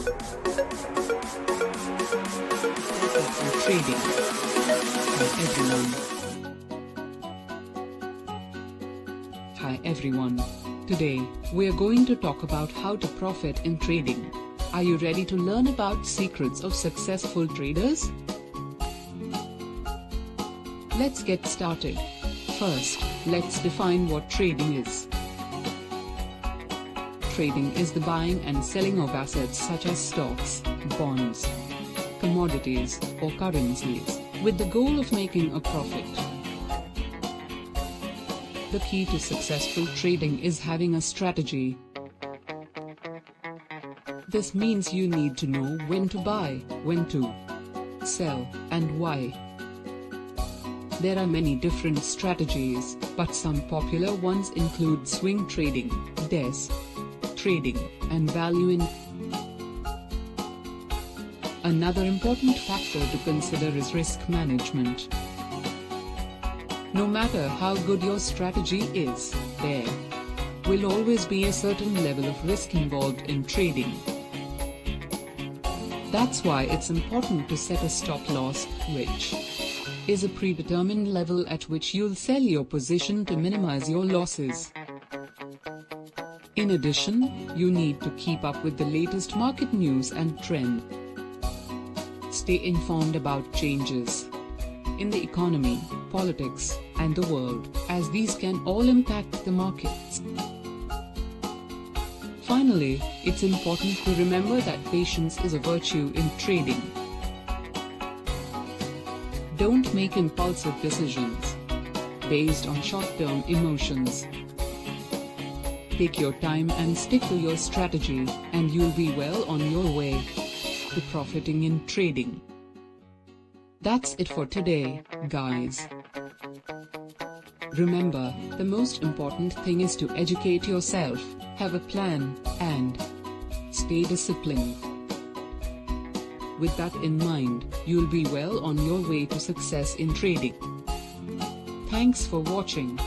Trading. Hi everyone. Today, we're going to talk about how to profit in trading. Are you ready to learn about secrets of successful traders? Let's get started. First, let's define what trading is. Trading is the buying and selling of assets such as stocks, bonds, commodities, or currencies, with the goal of making a profit. The key to successful trading is having a strategy. This means you need to know when to buy, when to sell, and why. There are many different strategies, but some popular ones include swing trading, desk trading, and value in. Another important factor to consider is risk management. No matter how good your strategy is, there will always be a certain level of risk involved in trading. That's why it's important to set a stop loss, which is a predetermined level at which you'll sell your position to minimize your losses. In addition, you need to keep up with the latest market news and trend. Stay informed about changes in the economy, politics, and the world, as these can all impact the markets. Finally, it's important to remember that patience is a virtue in trading. Don't make impulsive decisions based on short-term emotions. Take your time and stick to your strategy, and you'll be well on your way to profiting in trading. That's it for today, guys. Remember, the most important thing is to educate yourself, have a plan, and stay disciplined. With that in mind, you'll be well on your way to success in trading. Thanks for watching.